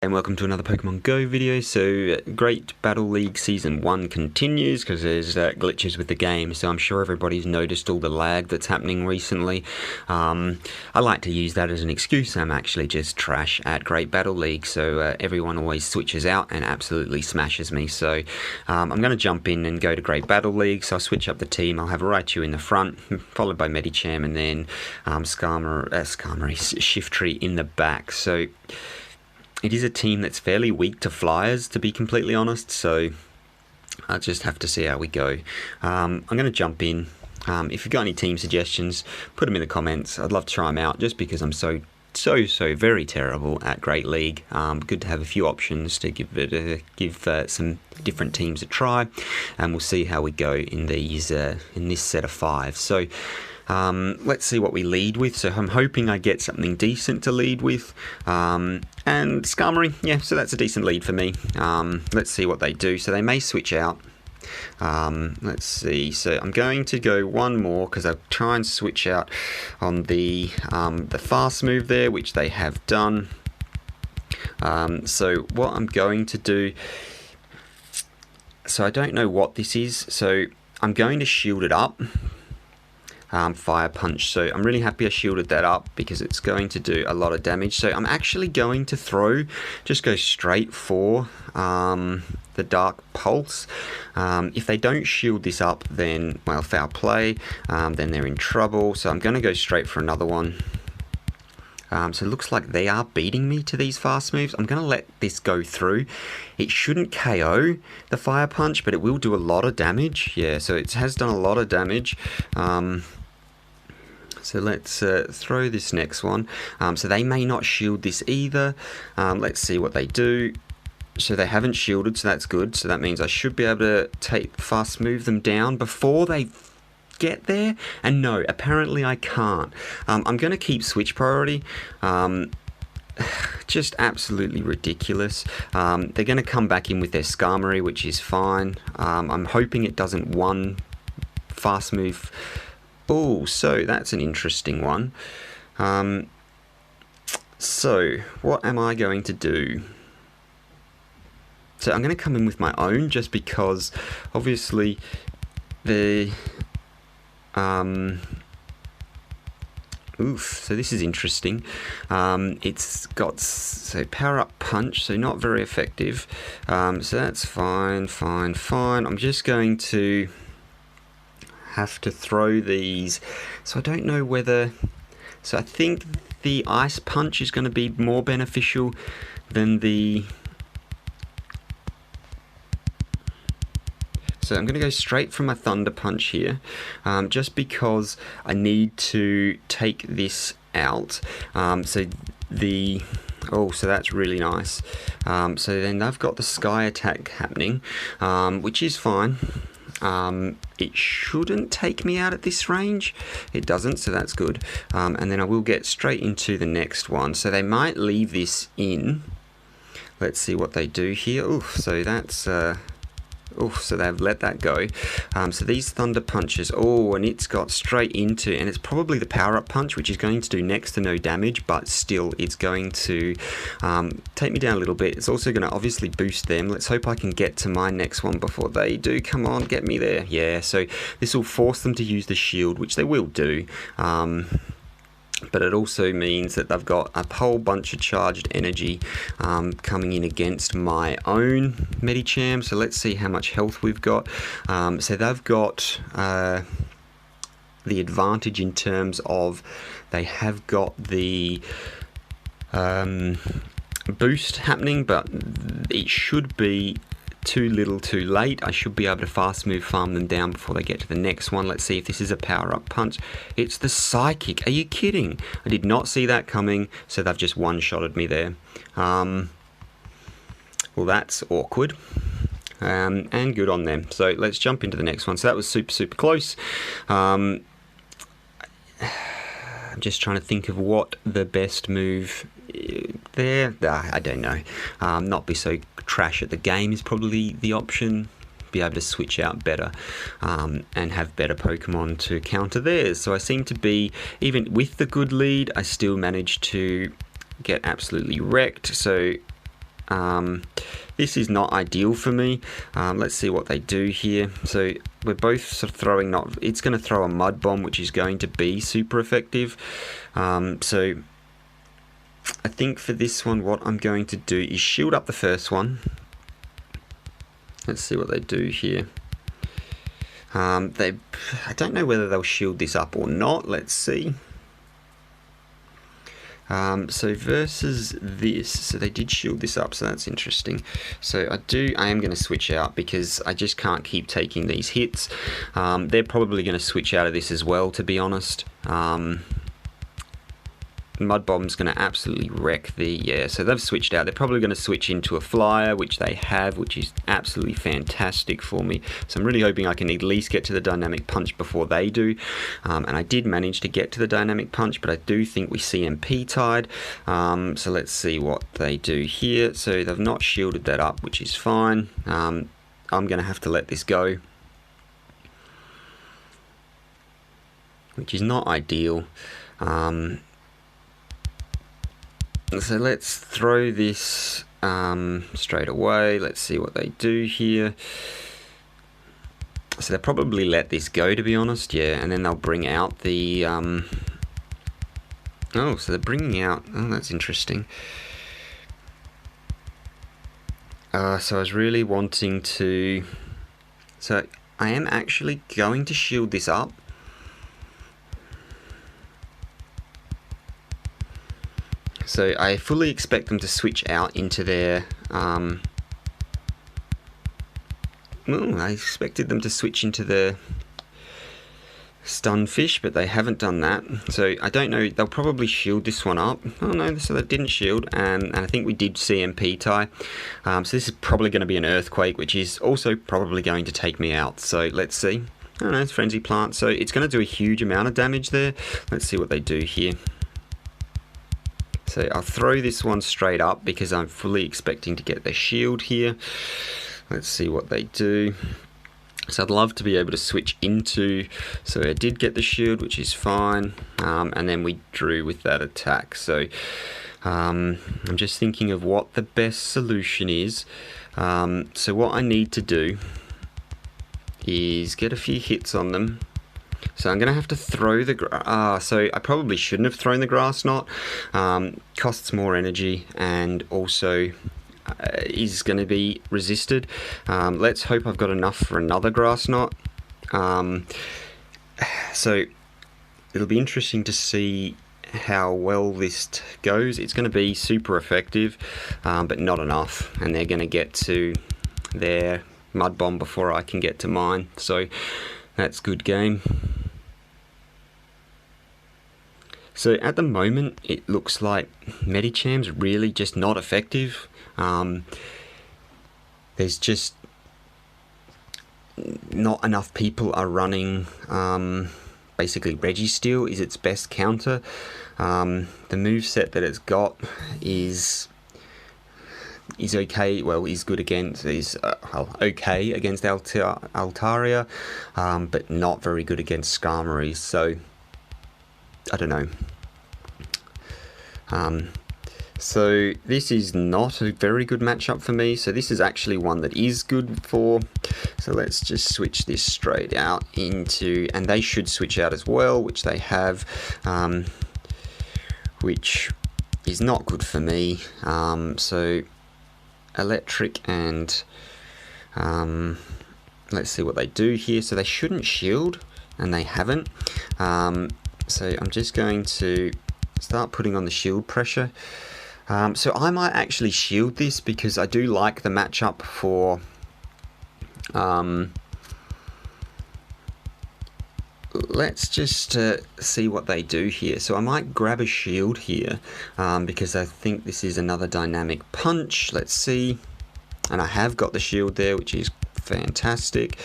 And welcome to another Pokemon Go video. So Great Battle League Season 1 continues because there's glitches with the game, so I'm sure everybody's noticed all the lag that's happening recently. I like to use that as an excuse. I'm actually just trash at Great Battle League, so everyone always switches out and absolutely smashes me. So I'm going to jump in and go to Great Battle League, so I'll switch up the team. I'll have Raichu in the front, followed by Medicham, and then Shiftry in the back. So it is a team that's fairly weak to flyers, to be completely honest, so I'll just have to see how we go. I'm going to jump in. If you've got any team suggestions, put them in the comments. I'd love to try them out, just because I'm so very terrible at Great League. Good to have a few options to give some different teams a try, and we'll see how we go in these in this set of 5. So let's see what we lead with. So I'm hoping I get something decent to lead with. And Skarmory, yeah, so that's a decent lead for me. Let's see what they do. So they may switch out. Let's see. So I'm going to go one more because I'll try and switch out on the fast move there, which they have done. So what I'm going to do. So I don't know what this is. So I'm going to shield it up. Fire Punch, so I'm really happy I shielded that up because it's going to do a lot of damage. So I'm actually going to go straight for the Dark Pulse. If they don't shield this up, then, well, foul play, then they're in trouble. So I'm going to go straight for another one. So it looks like they are beating me to these fast moves. I'm going to let this go through. It shouldn't KO the Fire Punch, but it will do a lot of damage. Yeah, so it has done a lot of damage. So let's throw this next one. So they may not shield this either. Let's see what they do. So they haven't shielded, so that's good. So that means I should be able to fast move them down before they get there. And no, apparently I can't. I'm going to keep switch priority. Just absolutely ridiculous. They're going to come back in with their Skarmory, which is fine. I'm hoping it doesn't one fast move. Oh, so that's an interesting one. So what am I going to do? So I'm going to come in with my own, just because obviously the so this is interesting. It's got power up punch, so not very effective. So that's fine. I'm just going to have to throw these. So I don't know whether. So I think the Ice Punch is going to be more beneficial than the. So I'm going to go straight for my Thunder Punch here, just because I need to take this out. So that's really nice. So then they've got the Sky Attack happening, which is fine. It shouldn't take me out at this range. It doesn't, so that's good. And then I will get straight into the next one. So they might leave this in. Let's see what they do here. So that's. So they've let that go. So these Thunder Punches, and it's got straight into, and it's probably the Power Up Punch, which is going to do next to no damage, but still it's going to take me down a little bit. It's also going to obviously boost them. Let's hope I can get to my next one before they do. Come on, get me there. Yeah, so this will force them to use the shield, which they will do. But it also means that they've got a whole bunch of charged energy coming in against my own Medicham. So let's see how much health we've got. So they've got the advantage in terms of they have got the boost happening, but it should be too little too late. I should be able to fast move farm them down before they get to the next one. Let's see if this is a power up punch. It's the Psychic. Are you kidding? I did not see that coming, so they've just one-shotted me there. Well, that's awkward. And good on them. So let's jump into the next one. So that was super close. I'm just trying to think of what the best move there. I don't know. Not be so trash at the game is probably the option. Be able to switch out better and have better Pokemon to counter theirs. So I seem to be, even with the good lead, I still managed to get absolutely wrecked. So This is not ideal for me. Let's see what they do here. So we're both sort of throwing it's going to throw a mud bomb, which is going to be super effective. So I think for this one, what I'm going to do is shield up the first one. Let's see what they do here. I don't know whether they'll shield this up or not. Let's see. So versus this, so they did shield this up, so that's interesting. So I am going to switch out because I just can't keep taking these hits. They're probably going to switch out of this as well, to be honest. Mud Bomb's going to absolutely wreck so they've switched out. They're probably going to switch into a flyer, which they have, which is absolutely fantastic for me. So I'm really hoping I can at least get to the dynamic punch before they do. And I did manage to get to the dynamic punch, but I do think we CMP tied. So let's see what they do here. So they've not shielded that up, which is fine. I'm going to have to let this go, which is not ideal. So let's throw this straight away. Let's see what they do here. So they'll probably let this go, to be honest, yeah, and then they'll bring out the... so they're bringing out... Oh, that's interesting. So I was really wanting to... So I am actually going to shield this up. So I fully expect them to switch out into their... I expected them to switch into the Stunfish, but they haven't done that. So I don't know, they'll probably shield this one up. Oh no, so they didn't shield, and I think we did CMP tie. So this is probably going to be an Earthquake, which is also probably going to take me out. So let's see. Oh no, it's Frenzy Plant, so it's going to do a huge amount of damage there. Let's see what they do here. So I'll throw this one straight up because I'm fully expecting to get their shield here. Let's see what they do. So I'd love to be able to switch into... So I did get the shield, which is fine. And then we drew with that attack. So I'm just thinking of what the best solution is. So what I need to do is get a few hits on them. So I'm going to have to throw the... so I probably shouldn't have thrown the Grass Knot. Costs more energy and also is going to be resisted. Let's hope I've got enough for another Grass Knot. So it'll be interesting to see how well this goes. It's going to be super effective, but not enough. And they're going to get to their Mud Bomb before I can get to mine. So that's good game. So at the moment, it looks like Medicham's really just not effective. There's just not enough people are running. Basically, Registeel is its best counter. The moveset that it's got is okay. Well, is good against okay against Altaria, but not very good against Skarmory. So I don't know. So this is not a very good matchup for me. So this is actually one that is good for. So let's just switch this straight out into, and they should switch out as well, which they have, which is not good for me. So electric and let's see what they do here. So they shouldn't shield, and they haven't. So I'm just going to start putting on the shield pressure. So I might actually shield this because I do like the matchup for let's just see what they do here. So I might grab a shield here because I think this is another dynamic punch. Let's see. And I have got the shield there, which is fantastic.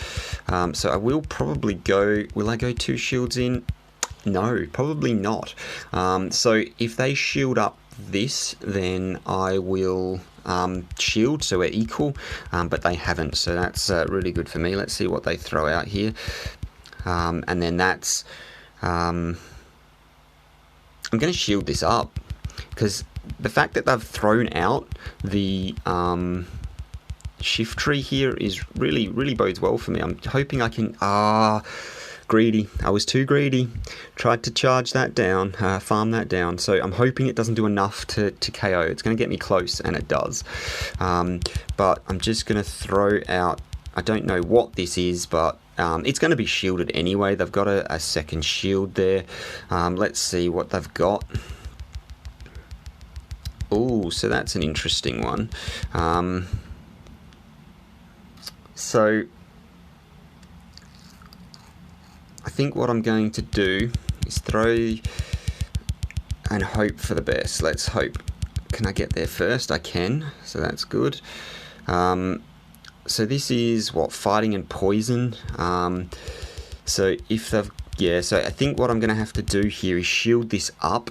So I will probably go... Will I go 2 shields in? No, probably not. So if they shield up this, then I will shield, so we're equal, but they haven't, so that's really good for me. Let's see what they throw out here. And then that's... I'm going to shield this up, because the fact that they've thrown out the Shiftry here is really bodes well for me. I'm hoping I can... greedy. I was too greedy. Tried to charge that down, farm that down. So I'm hoping it doesn't do enough to KO. It's going to get me close, and it does. But I'm just going to throw out... I don't know what this is, but it's going to be shielded anyway. They've got a second shield there. Let's see what they've got. Oh, so that's an interesting one. So I think what I'm going to do is throw and hope for the best. Let's hope. Can I get there first? I can, so that's good. So this is what, fighting and poison. So if they've... Yeah, so I think what I'm going to have to do here is shield this up.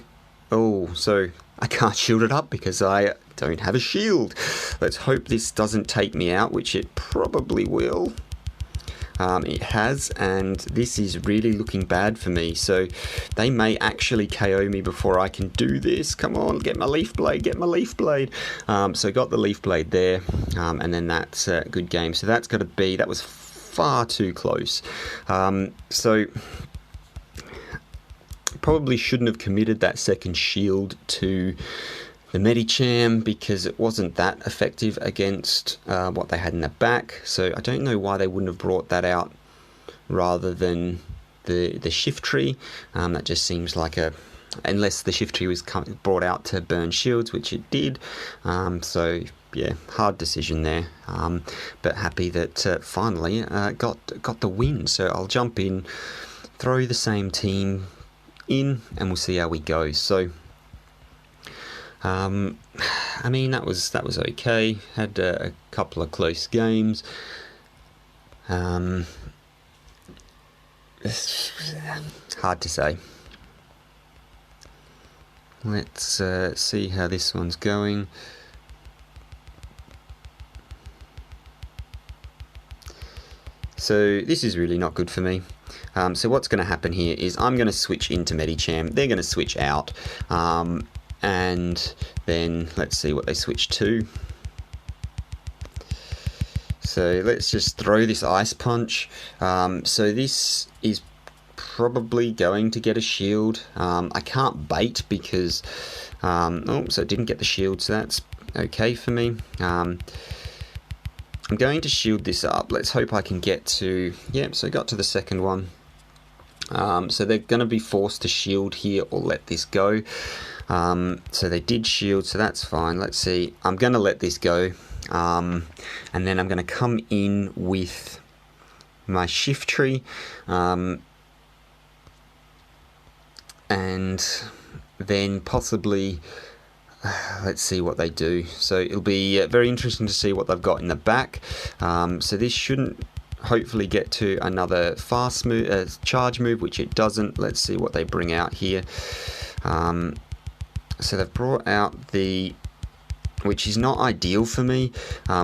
Oh, so I can't shield it up because I don't have a shield. Let's hope this doesn't take me out, which it probably will. It has, and this is really looking bad for me, so they may actually KO me before I can do this. Come on, get my Leaf Blade, get my Leaf Blade. So got the Leaf Blade there, and then that's a good game. So that's got to be... That was far too close. So probably shouldn't have committed that second shield to the Medicham because it wasn't that effective against what they had in the back. So I don't know why they wouldn't have brought that out rather than the Shiftry. That just seems like a... Unless the Shiftry was brought out to burn shields, which it did. So yeah, hard decision there. But happy that finally got the win. So I'll jump in, throw the same team in, and we'll see how we go. So I mean, that was okay. Had a couple of close games. It's hard to say. Let's see how this one's going. So this is really not good for me. So what's going to happen here is I'm going to switch into Medicham. They're going to switch out. And then let's see what they switch to. So let's just throw this Ice Punch. So this is probably going to get a shield. I can't bait because... oh, so it didn't get the shield, so that's okay for me. I'm going to shield this up. Let's hope I can get to... Yep, so I got to the second one. So they're going to be forced to shield here or let this go. So they did shield, so that's fine. Let's see. I'm going to let this go. And then I'm going to come in with my Shiftry. And then possibly... let's see what they do. So it'll be very interesting to see what they've got in the back. So this shouldn't hopefully get to another fast move, charge move, which it doesn't. Let's see what they bring out here. So they've brought out the... which is not ideal for me,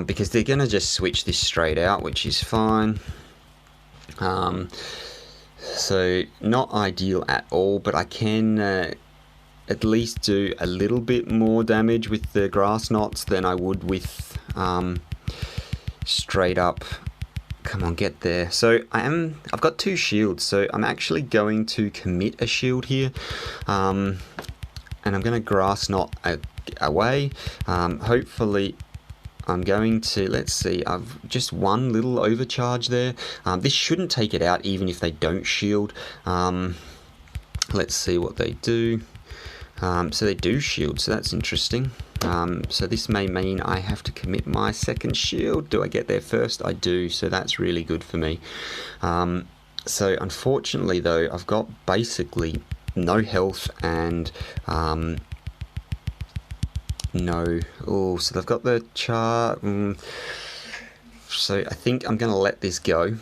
because they're going to just switch this straight out, which is fine. So not ideal at all, but I can at least do a little bit more damage with the grass knots than I would with straight up. Come on, get there. So I've got 2 shields, so I'm actually going to commit a shield here. And I'm going to grass knot away. Hopefully I'm going to... Let's see, I've just one little overcharge there. This shouldn't take it out even if they don't shield. Let's see what they do. So they do shield, so that's interesting. So this may mean I have to commit my second shield. Do I get there first? I do, so that's really good for me. So unfortunately though, I've got basically no health and no... Oh, so they've got the char... So I think I'm going to let this go.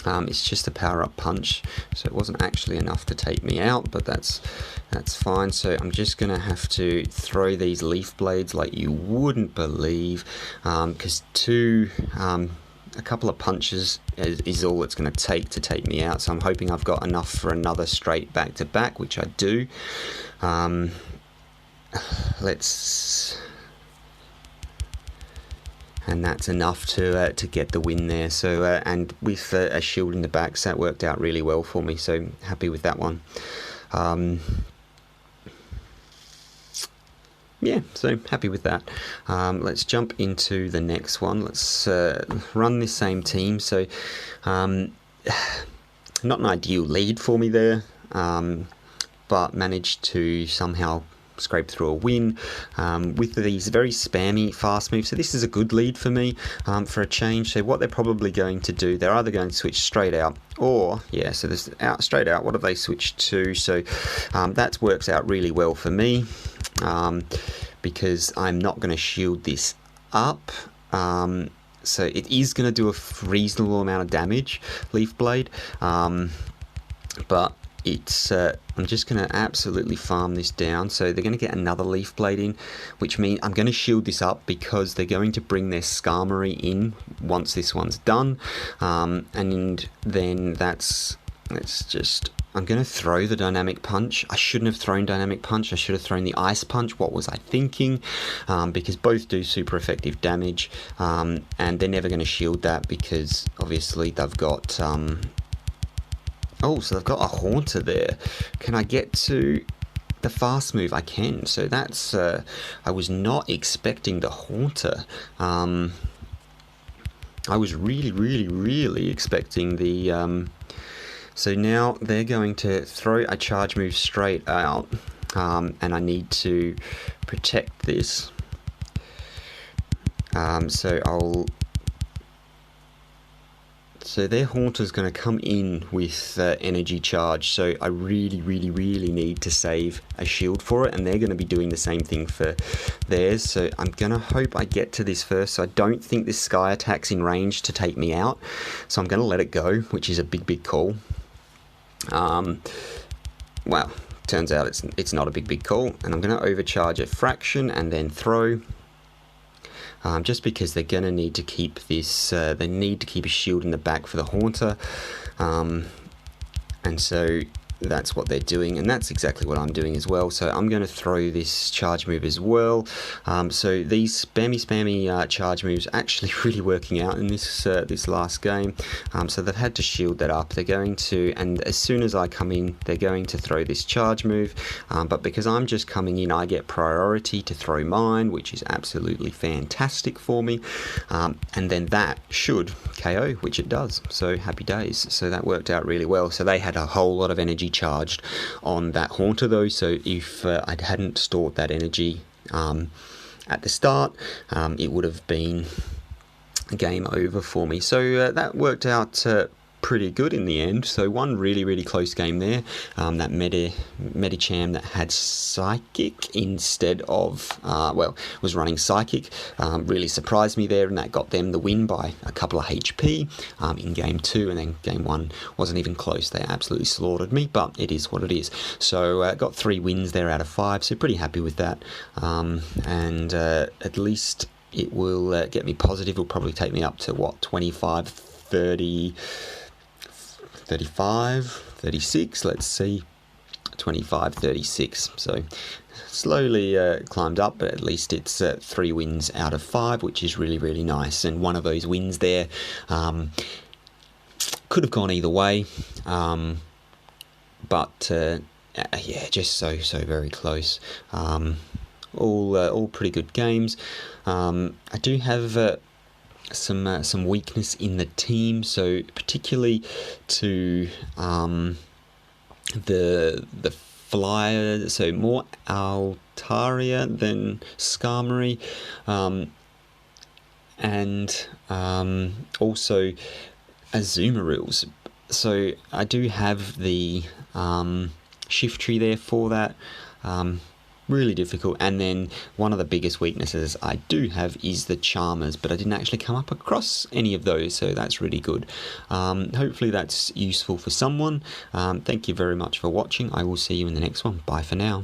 It's just a power-up punch, so it wasn't actually enough to take me out, but that's fine. So I'm just going to have to throw these Leaf Blades like you wouldn't believe, because a couple of punches is all it's going to take me out. So I'm hoping I've got enough for another straight back-to-back, which I do. and that's enough to get the win there. So and with a shield in the back, so that worked out really well for me. So happy with that one. Yeah, so happy with that. Let's jump into the next one. Let's run this same team. So not an ideal lead for me there, but managed to somehow scrape through a win with these very spammy fast moves. So this is a good lead for me for a change. So what they're probably going to do, they're either going to switch straight out or, yeah, so this out straight out, what have they switched to? So that works out really well for me because I'm not going to shield this up. So it is going to do a reasonable amount of damage, Leaf Blade, but it's I'm just going to absolutely farm this down. So they're going to get another Leaf Blade in, which means I'm going to shield this up because they're going to bring their Skarmory in once this one's done, and then I'm going to throw the Dynamic Punch. I shouldn't have thrown Dynamic Punch. I should have thrown the Ice Punch. What was I thinking? Because both do super effective damage, and they're never going to shield that because obviously they've got so they've got a Haunter there. Can I get to the fast move? I can. So that's I was not expecting the Haunter. I was really expecting the so now they're going to throw a charge move straight out, and I need to protect this. So their Haunter's going to come in with energy charge, so I really need to save a shield for it, and they're going to be doing the same thing for theirs. So I'm going to hope I get to this first. So I don't think this Sky Attack's in range to take me out, so I'm going to let it go, which is a big call. Well, turns out it's not a big call, and I'm going to overcharge a fraction and then throw. Just because they're going to need to keep this, they need to keep a shield in the back for the Haunter, and so that's what they're doing, and that's exactly what I'm doing as well. So I'm going to throw this charge move as well. So these spammy charge moves actually really working out in this last game. So they've had to shield that up. They're going to, and as soon as I come in, they're going to throw this charge move. But because I'm just coming in, I get priority to throw mine, which is absolutely fantastic for me. And then that should KO, which it does. So happy days. So that worked out really well. So they had a whole lot of energy charged on that Haunter though, so if I hadn't stored that energy at the start, it would have been game over for me. So that worked out pretty good in the end. So one really close game there. That Medicham that had Psychic instead of was running Psychic really surprised me there, and that got them the win by a couple of HP in game 2, and then game 1 wasn't even close. They absolutely slaughtered me, but it is what it is. So got 3 wins there out of 5, so pretty happy with that, and at least it will get me positive. It'll probably take me up to 25, 30, 35, 36, let's see, 25, 36. So slowly climbed up, but at least it's 3 wins out of 5, which is really nice. And one of those wins there could have gone either way, but yeah, just so very close. All pretty good games. I do have some weakness in the team, so particularly to the flyer, so more Altaria than Skarmory, and also Azumarils. So I do have the Shiftry there for that. Really difficult. And then one of the biggest weaknesses I do have is the Charmers, but I didn't actually come up across any of those, so that's really good. Hopefully that's useful for someone. Thank you very much for watching. I will see you in the next one. Bye for now.